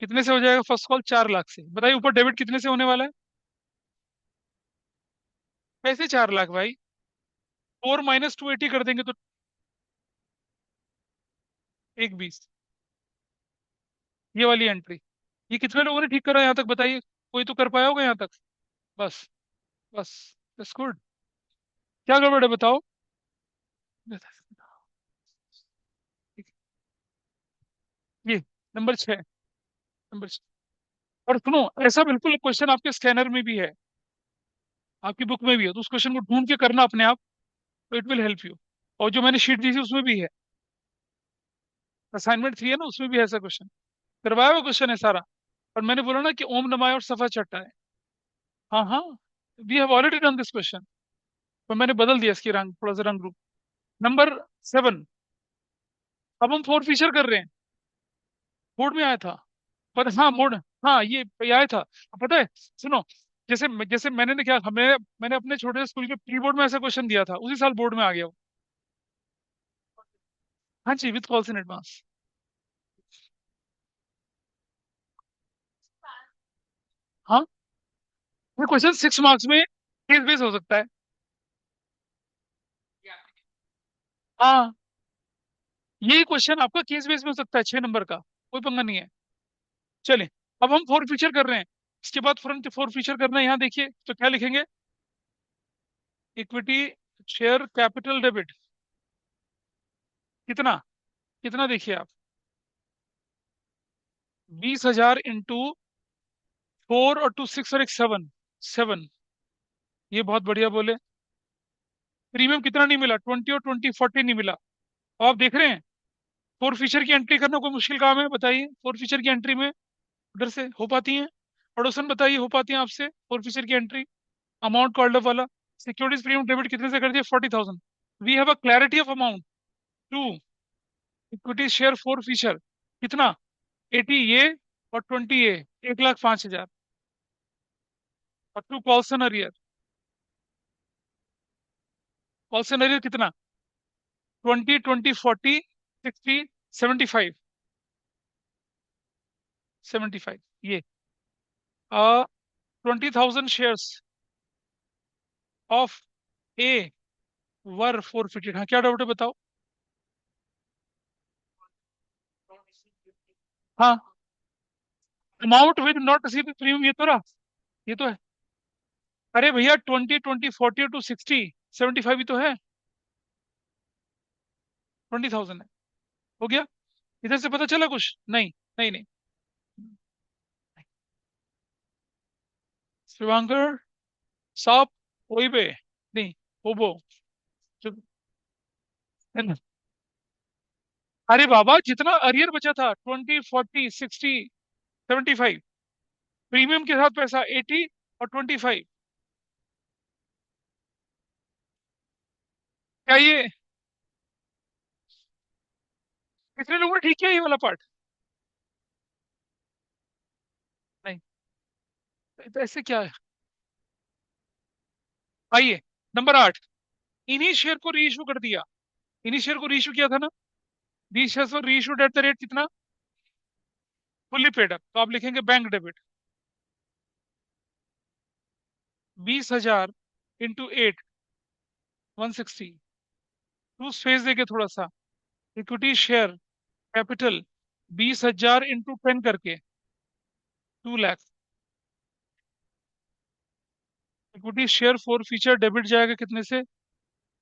कितने से हो जाएगा, फर्स्ट कॉल 4 लाख से। बताइए ऊपर डेबिट कितने से होने वाला है, कैसे 4 लाख भाई, 4 - 280 कर देंगे तो 120। ये वाली एंट्री, ये कितने लोगों ने ठीक करा यहाँ तक, बताइए। कोई तो कर पाया होगा यहाँ तक। बस, बस, इट्स गुड। क्या गड़बड़ है बताओ। ये नंबर 6, नंबर 6। और सुनो, ऐसा बिल्कुल क्वेश्चन आपके स्कैनर में भी है, आपकी बुक में भी है, तो उस क्वेश्चन को ढूंढ के करना अपने आप, तो इट विल हेल्प यू। और जो मैंने शीट दी थी उसमें भी है, असाइनमेंट 3 है ना, उसमें भी है ऐसा क्वेश्चन, करवाया हुआ क्वेश्चन है सारा। और मैंने बोला ना कि ओम नमाय और सफा चट्टा है। हाँ हाँ, we have already done this question, पर मैंने बदल दिया इसकी रंग, थोड़ा सा रंग रूप। नंबर 7, अब हम फोर फीचर कर रहे हैं। बोर्ड में आया था, पर हाँ मोड, हाँ ये आया था। पता है, सुनो, जैसे जैसे मैंने ने क्या, मैंने अपने छोटे से स्कूल के प्री बोर्ड में ऐसा क्वेश्चन दिया था, उसी साल बोर्ड में आ गया वो। हाँ जी, विद कॉल्स इन एडवांस। हाँ, ये क्वेश्चन 6 मार्क्स में केस बेस हो सकता है। हाँ, यही क्वेश्चन आपका केस बेस में हो सकता है, 6 नंबर का, कोई पंगा नहीं है। चलिए, अब हम फोर फीचर कर रहे हैं। इसके बाद फ्रंट फोर फीचर करना है, यहाँ देखिए तो क्या लिखेंगे, इक्विटी शेयर कैपिटल डेबिट कितना, कितना देखिए आप, 20,000 इंटू 4 और 2 6 और एक 7, 7। ये बहुत बढ़िया बोले। प्रीमियम कितना नहीं मिला, 20 और 20 40 नहीं मिला। अब आप देख रहे हैं, फोर फीचर की एंट्री करना कोई मुश्किल काम है, बताइए। फोर फीचर की एंट्री में उधर से हो पाती है, पड़ोसन बताइए, हो पाती है आपसे फोर फीचर की एंट्री, अमाउंट कॉल्ड अप वाला। सिक्योरिटीज प्रीमियम डेबिट कितने से कर दिया, 40,000। We have a clarity of amount. To equity share forfeiture कितना, 80 ये और 20 ये, 1,05,000। और टू कॉल्सन अरियर, कॉल्सन अरियर कितना, 20 20 40 60 75, 75 ये। 20,000 shares of a were forfeited. हाँ, क्या डाउट है बताओ। हाँ, amount with not receive premium, ये तो रहा, ये तो है। अरे भैया 20 20 40 टू 60 75 ही तो है, 20,000 है। हो गया, इधर से पता चला कुछ नहीं, नहीं नहीं। शिवांकर, सांप, वही पे, नहीं, होबो, जो, अरे बाबा जितना अरियर बचा था, 20, 40, 60, 75, प्रीमियम के साथ पैसा 80 और 25। क्या ये कितने लोगों ने ठीक किया ये वाला पार्ट? नहीं, तो ऐसे क्या है? आइए, नंबर 8, इन्हीं शेयर को रीइश्यू कर दिया, इन्हीं शेयर को रीइश्यू किया था ना। The share for reissued at the rate कितना? फुल्ली पेड अप, तो आप लिखेंगे bank debit. 20,000 into 8, 160। Two space देके थोड़ा सा, इक्विटी शेयर कैपिटल 20,000 इंटू 10 करके 2 lakh. Equity share forfeiture debit जाएगा कितने से?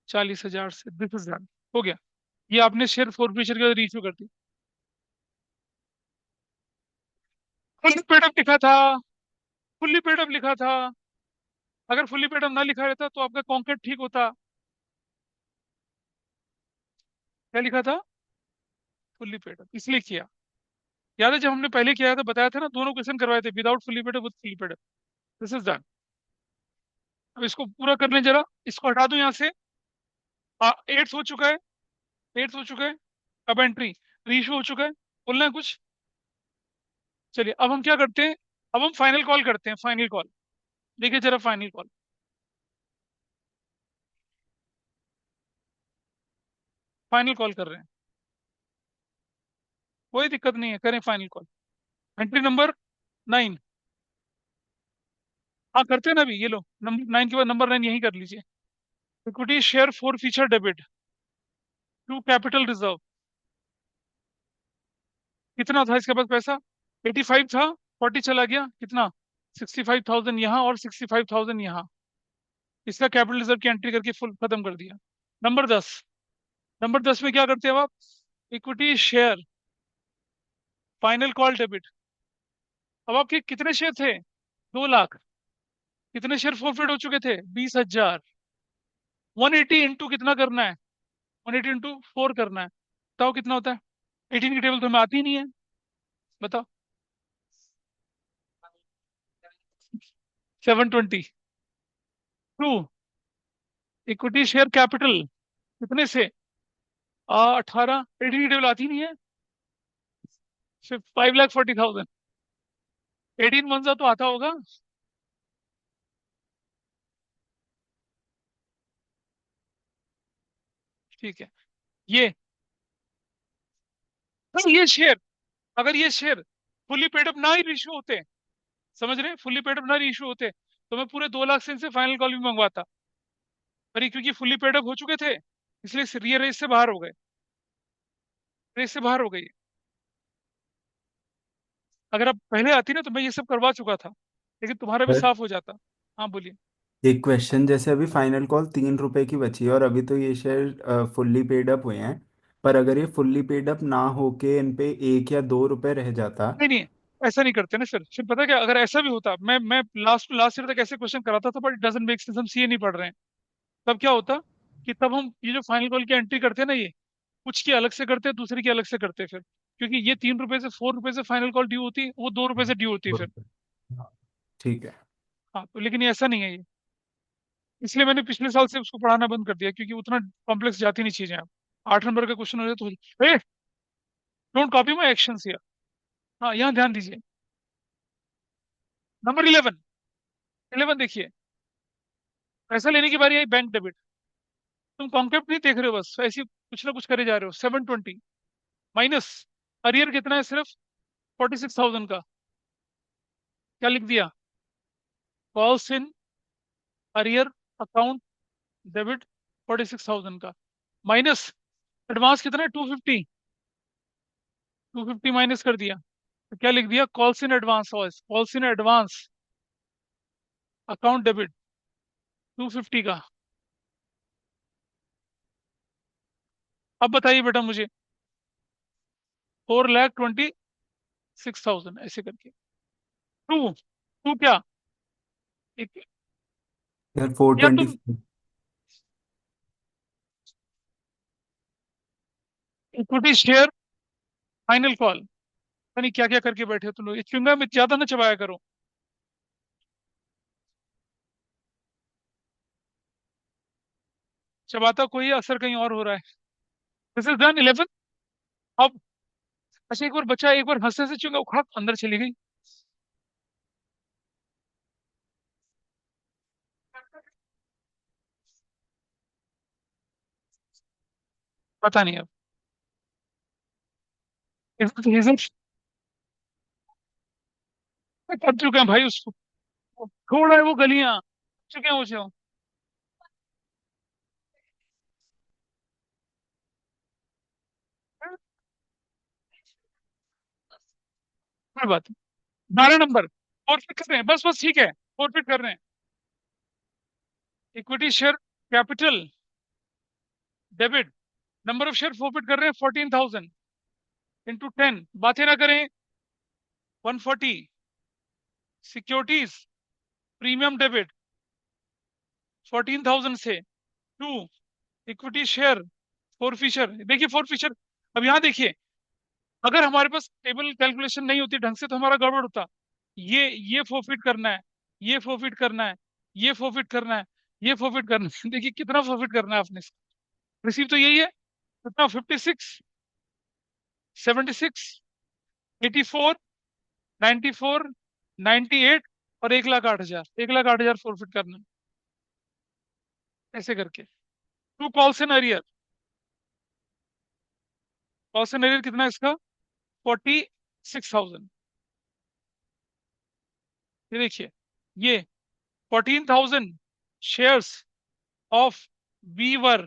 40,000 से। दिस इज डन, हो गया। ये आपने शेयर फॉर फ्यूचर के रीइश्यू कर दी। फुल्ली पेड अप लिखा था, फुल्ली पेड अप लिखा था। अगर फुल्ली पेड अप ना लिखा रहता तो आपका कॉन्केट ठीक होता। क्या लिखा था? फुल्ली पेड अप इसलिए किया। याद है जब हमने पहले किया था, बताया था ना, दोनों क्वेश्चन करवाए थे, without fully paid up, with fully paid up. This is done. अब इसको पूरा कर लें जरा, इसको हटा दो यहाँ से। 8 हो चुका है, 8 हो चुका है। अब एंट्री रीइशू हो चुका है। बोलना है कुछ? चलिए अब हम क्या करते हैं, अब हम फाइनल कॉल करते हैं, फाइनल कॉल। देखिए जरा फाइनल कॉल, फाइनल कॉल कर रहे हैं। कोई दिक्कत नहीं है, करें फाइनल कॉल। Entry number 9। हाँ करते हैं ना अभी, ये लो, नंबर 9 के बाद नंबर 9 यही कर लीजिए। Equity share forfeiture debit to capital reserve. कितना था इसके पास पैसा? 85 था, 40 चला गया, कितना? 65,000 यहाँ और 65,000 यहाँ। इसका कैपिटल रिजर्व की एंट्री करके फुल खत्म कर दिया। नंबर 10, नंबर 10 में क्या करते हैं अब आप? Equity share final call debit. अब आपके कितने शेयर थे? 2 लाख। कितने शेयर फॉरफिट हो चुके थे? 20,000। 180 इंटू कितना करना है? 180 इंटू 4 करना है। बताओ कितना होता है? 18 की टेबल तो हमें आती ही नहीं है। बताओ। 722। इक्विटी शेयर कैपिटल कितने से? 18। 18 की टेबल आती नहीं है। सिर्फ 5,40,000। 18 तो आता होगा। ठीक है। ये, ये शेयर, अगर ये शेयर फुली पेड अप ना ही इशू होते, समझ रहे हैं, फुली पेड अप ना ही इशू होते, तो मैं पूरे 2 लाख से इनसे फाइनल कॉल भी मंगवाता। पर ये क्योंकि फुली पेड अप हो चुके थे, इसलिए ये रेस से बाहर हो गए, रेस से बाहर हो गई। अगर आप पहले आती ना तो मैं ये सब करवा चुका था, लेकिन तुम्हारा भी सर, साफ हो जाता। हाँ बोलिए। एक क्वेश्चन, जैसे अभी फाइनल कॉल 3 रुपए की बची है और अभी तो ये शेयर फुल्ली पेड अप हुए हैं, पर अगर ये फुल्ली पेड अप ना होके इन पे 1 या 2 रुपए रह जाता। नहीं नहीं, ऐसा नहीं करते ना सर। फिर पता क्या, अगर ऐसा भी होता, मैं लास्ट लास्ट ईयर तक ऐसे क्वेश्चन कराता था, but it doesn't make sense, हम सीए नहीं पढ़ रहे हैं। तब क्या होता कि तब हम ये जो फाइनल कॉल की एंट्री करते हैं ना, ये कुछ की अलग से करते हैं, दूसरे की अलग से करते हैं फिर। क्योंकि ये 3 रुपए से 4 रुपए से फाइनल कॉल ड्यू होती है, वो 2 रुपए से ड्यू होती है फिर। 2 रुपए। हाँ, ठीक है। हाँ तो लेकिन ये ऐसा नहीं है ये, इसलिए मैंने पिछले साल से उसको पढ़ाना बंद कर दिया, क्योंकि उतना कॉम्प्लेक्स जाती नहीं चीजें। आप 8 नंबर का क्वेश्चन हो जाए तो ए, don't copy my action here. हाँ यहाँ ध्यान दीजिए। नंबर 11, 11 देखिए। पैसा लेने की बारी आई, बैंक डेबिट। तुम कॉन्सेप्ट नहीं देख रहे हो, बस ऐसे ही कुछ ना कुछ करे जा रहे हो। 720 माइनस अरियर कितना है? सिर्फ 46,000 का। क्या लिख दिया? Calls in arrear account debit 46,000 का, माइनस एडवांस कितना है? 250। 250 माइनस कर दिया, तो क्या लिख दिया? Calls in advance, calls in advance account debit 250 का। अब बताइए बेटा मुझे, 4,26,000 ऐसे करके। टू, टू क्या? एक, यार फोर या ट्वेंटी तुम इक्विटी शेयर फाइनल कॉल, यानी क्या क्या करके बैठे हो तुम लोग, च्युइंगम में ज्यादा ना चबाया करो। चबाता कोई है, असर कहीं और हो रहा है। This is done 11। अब अच्छा, एक बार बच्चा एक बार हंसने से च्युइंगम उखड़ा अंदर चली गई। पता नहीं अब। इज्जत कर चुके हैं भाई उसको, छोड़ा है वो गलियां, चुके हैं उसे। कोई बात नहीं। 12 नंबर फॉरफिट कर रहे हैं, बस बस ठीक है, फॉरफिट कर रहे हैं। Equity share capital debit, number of share forfeit कर रहे हैं 14,000 इंटू 10, बातें ना करें। 140 सिक्योरिटीज प्रीमियम डेबिट 14,000 से, टू इक्विटी शेयर फोरफिशर, देखिए फोरफिशर। अब यहाँ देखिए, अगर हमारे पास टेबल कैलकुलेशन नहीं होती ढंग से तो हमारा गड़बड़ होता। ये फोरफिट करना है, ये फोरफिट करना है, ये फोरफिट करना है, ये फोरफिट करना है। देखिए कितना फोरफिट करना है आपने। रिसीव तो यही है, कितना, 56, 76, 84, 94, 98 और 1,08,000, 1,08,000 फोरफिट करना है, ऐसे करके। To calls in arrear, calls in arrear कितना है इसका, 46,000। ये देखिए, ये 14,000 शेयर्स ऑफ वीवर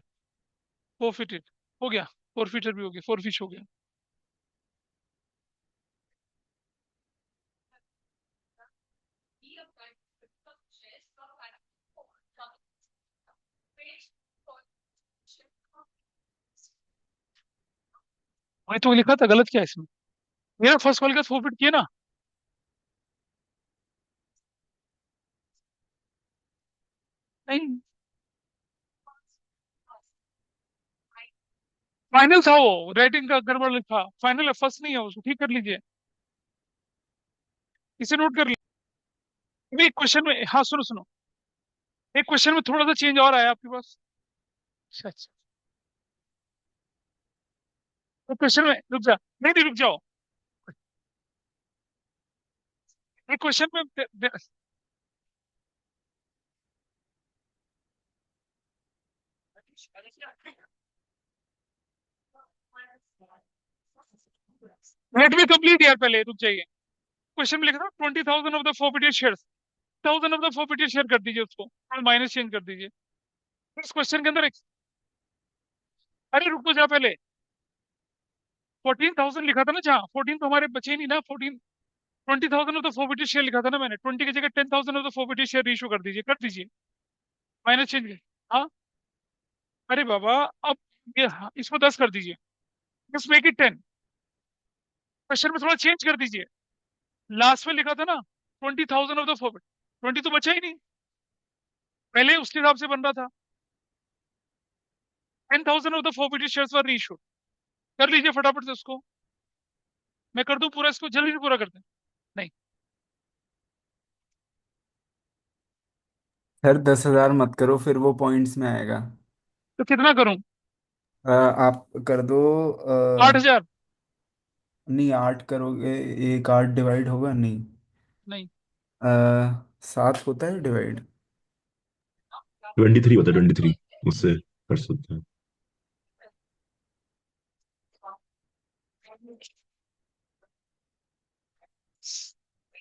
फोरफिटेड हो गया, फोरफिटर भी हो गया, फोरफिश हो गया। वही तो लिखा था, गलत क्या है इसमें, मेरा फर्स्ट कॉल का फोरफिट किया ना। नहीं, फाइनल था वो, राइटिंग का गड़बड़ लिखा, फाइनल है, फर्स्ट नहीं है, उसको ठीक कर लीजिए, इसे नोट कर लीजिए। अभी एक क्वेश्चन में, हाँ सुनो सुनो, एक क्वेश्चन में थोड़ा सा चेंज और आया आपके पास। अच्छा अच्छा, तो क्वेश्चन में रुक जा, नहीं नहीं रुक जाओ, एक क्वेश्चन में लेट मी कंप्लीट यार, पहले रुक जाइए। क्वेश्चन में लिखा था 20,000 of the forfeited share, 1000 of the forfeited share कर दीजिए उसको, माइनस चेंज कर दीजिए। इस क्वेश्चन के अंदर अरे रुक तो जा पहले, 14,000 लिखा था ना, जहाँ 14 तो हमारे बचे ही नहीं ना, 20,000 ऑफ द फोरफिटेड शेयर लिखा था ना मैंने, 20 की जगह 10,000 of the forfeited share issue कर दीजिए, माइनस चेंज। हाँ, अरे बाबा, अब ये हाँ, इसको 10 कर दीजिए, जस्ट मेक इट 10। क्वेश्चन में थोड़ा चेंज कर दीजिए, लास्ट में लिखा था ना 20,000 ऑफ द फोरफिट, 20 तो बचा ही नहीं, पहले उसके हिसाब से बन रहा था। 10,000 of the forfeited shares were reissued, कर लीजिए फटाफट से उसको, मैं कर दूं पूरा, इसको जल्दी से पूरा करते हैं। नहीं, सर 10,000 मत करो, फिर वो पॉइंट्स में आएगा। तो कितना करूं, आप कर दो। 8,000? नहीं, 8 करोगे, एक 8 डिवाइड होगा नहीं। नहीं, 7 होता है डिवाइड। 23 होता है, 23 उससे कर सकते हैं।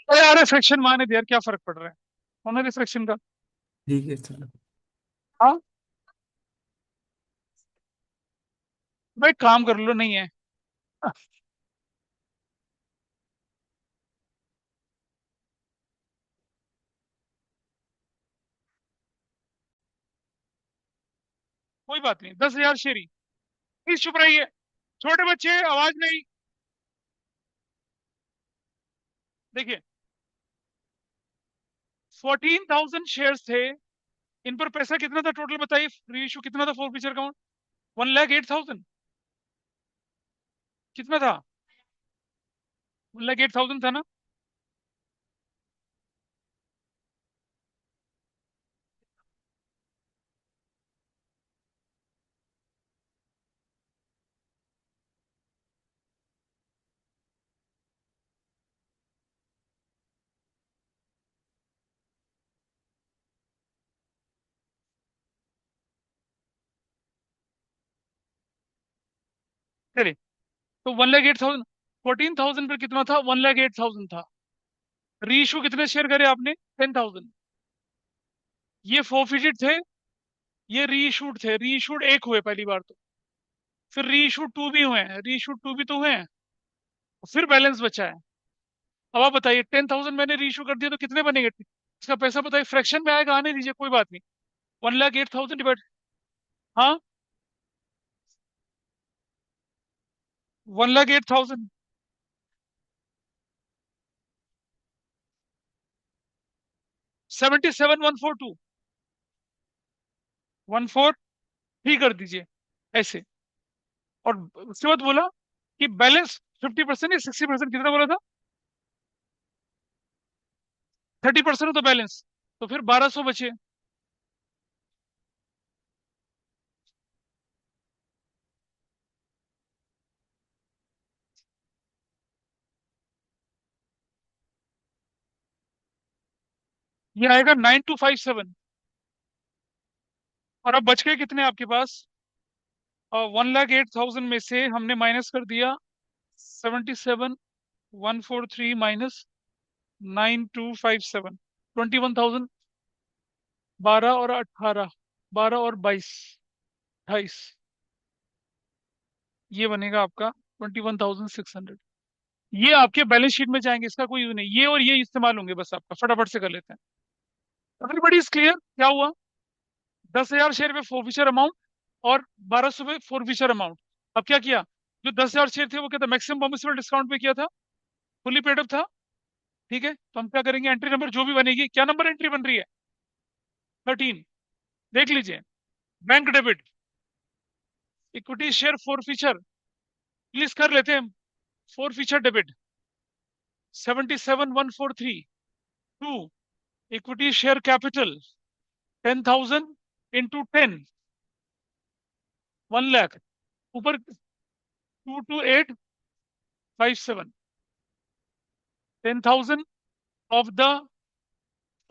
अरे यार फ्रैक्शन माने दे यार, क्या फर्क पड़ रहा है, होना रिफ्रैक्शन का। ठीक है चलो। हाँ, भाई काम कर लो, नहीं है। कोई बात नहीं, 10,000 शेरी, प्लीज चुप रहिए, छोटे बच्चे आवाज नहीं। देखिए, 14,000 शेयर्स थे इन पर पैसा कितना था टोटल बताइए, री इशू कितना था फोर फीचर अकाउंट? 1,08,000 कितना था? 1,08,000 था ना? चलिए, तो 1,08,000, 14,000 पर कितना था? 1,08,000 था। री इशू कितने शेयर करे आपने? 10,000। ये फोरफिटेड थे, ये री इशूड थे। री इशूड एक हुए पहली बार तो, फिर री इशूड टू भी हुए हैं, री इशूड टू भी तो हुए हैं, फिर बैलेंस बचा है। अब आप बताइए, 10,000 मैंने री इशू कर दिया तो कितने बनेंगे? इसका पैसा बताइए, फ्रैक्शन में आएगा, आने दीजिए कोई बात नहीं। 1,08,000 डिवाइड, हाँ, 1,08,000, 77,142, 1,4,3 कर दीजिए ऐसे। और उसके बाद बोला कि बैलेंस 50% या 60%, कितना बोला था? 30% तो बैलेंस, तो फिर 1,200 बचे। ये आएगा 9,257। और अब बच गए कितने आपके पास? 1,08,000 में से हमने माइनस कर दिया 77,143 माइनस 9,257, 21,000। 12 और 18, 12 और 22, 28, ये बनेगा आपका 21,600। ये आपके बैलेंस शीट में जाएंगे, इसका कोई यूज नहीं, ये और ये इस्तेमाल होंगे बस आपका। फटाफट से कर लेते हैं। एवरीबडी इज क्लियर क्या हुआ? 10,000 शेयर पे फोर अमाउंट और 1,200 पे फोर अमाउंट। अब क्या किया? जो 10,000 शेयर थे वो क्या था? मैक्सिमम परमिसिबल डिस्काउंट पे किया था, फुली पेड अप था। ठीक है, तो हम क्या करेंगे? एंट्री नंबर जो भी बनेगी, क्या नंबर एंट्री बन रही है? 13, देख लीजिए। Bank debit, equity share forfeiture कर लेते हैं। For debit 77,143, to equity share capital 10,000 into 10, 1 lakh, ऊपर 22857, 10,000 of the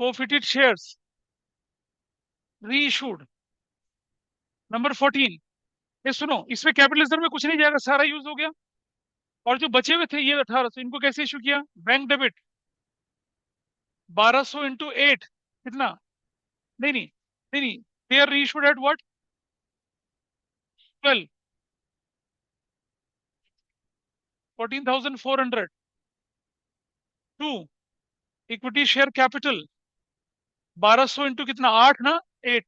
forfeited shares reissued। Number 14, ये सुनो, इसमें कैपिटल रिजर्व में कुछ नहीं जाएगा, सारा यूज हो गया। और जो बचे हुए थे ये 1,800, इनको कैसे इशू किया? बैंक डेबिट 1,200 इंटू 8, कितना? नहीं नहीं नहीं नहीं, they are reissued at what? 12, 14,400, to equity share capital 1,200 into कितना? 8 ना, 8,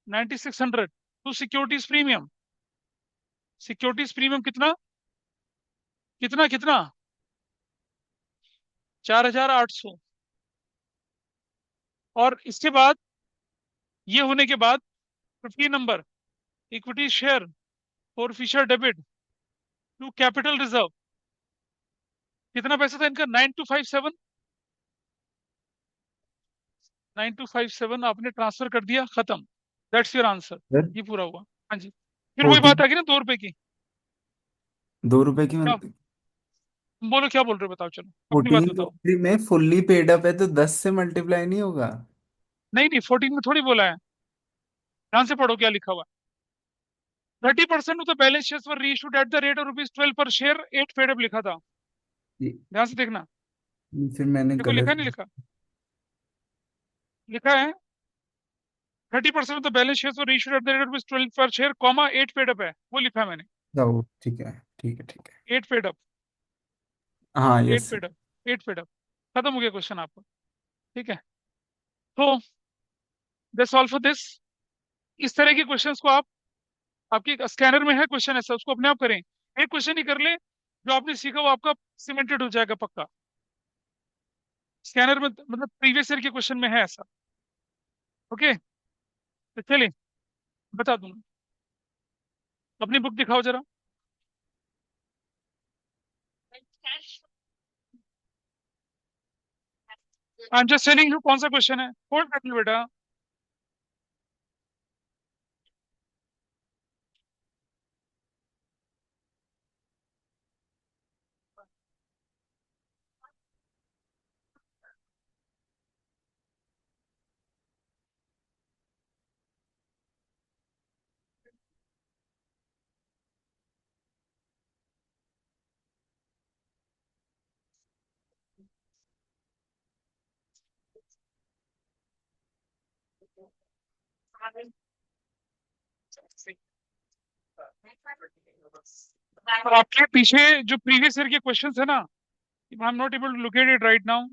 9,600, to securities premium, securities premium कितना? कितना कितना? 4,800। और इसके बाद, ये होने के बाद 15 नंबर, equity share forfeiture debit to capital reserve, कितना पैसा था इनका? 9,257, 9,257 आपने ट्रांसफर कर दिया, खत्म। That's your answer. सर ये पूरा हुआ। हाँ जी, फिर वही बात 14, आ गई ना 2 रुपए की। 2 रुपए की क्या बोलो, क्या बोल रहे हो? बताओ, चलो अपनी बात 14 बताओ। में फुल्ली पेड अप है तो 10 से मल्टीप्लाई नहीं होगा? नहीं नहीं, 14 में थोड़ी बोला है, ध्यान से पढ़ो क्या लिखा हुआ है। 30% of the balance shares were reissued at the rate of ₹12 पर शेयर, 8 पेड अप लिखा था। ये- ध्यान से देखना, फिर मैंने देखो लिखा गलत। नहीं लिखा? लिखा है 30% of the balance shares were reissued at the rate of 12 पर शेयर, कॉमा 8 पेड अप है, वो लिखा है मैंने। ओ ठीक है, ठीक है, ठीक है। 8 पेड अप, हाँ 8 yes. Paid up, 8 paid up. खत्म हो गया क्वेश्चन आपका। ठीक है, तो दैट्स ऑल फॉर दिस। इस तरह के क्वेश्चंस को आप, आपके स्कैनर में है क्वेश्चन ऐसा, उसको अपने आप करें। एक क्वेश्चन ही कर ले, जो आपने सीखा वो आपका सीमेंटेड हो जाएगा पक्का। स्कैनर में मतलब प्रीवियस ईयर के क्वेश्चन में है ऐसा। ओके, तो चलिए बता दूंगा। अपनी बुक दिखाओ जरा। I am just telling you कौन सा क्वेश्चन है, होल्ड कर लो बेटा। और आपके पीछे जो प्रीवियस ईयर के क्वेश्चंस है ना, I am not able to locate it right now.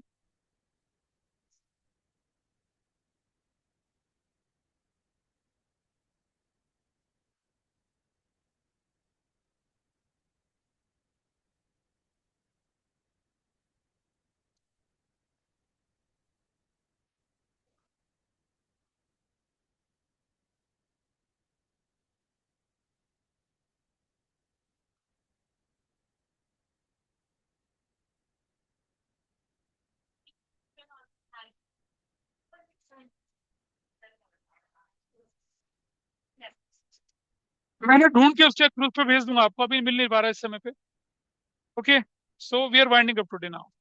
मैंने ढूंढ के उसके ग्रुप पे भेज दूंगा आपको, अभी मिल नहीं पा रहा है इस समय पे। Okay, so we are winding up today now.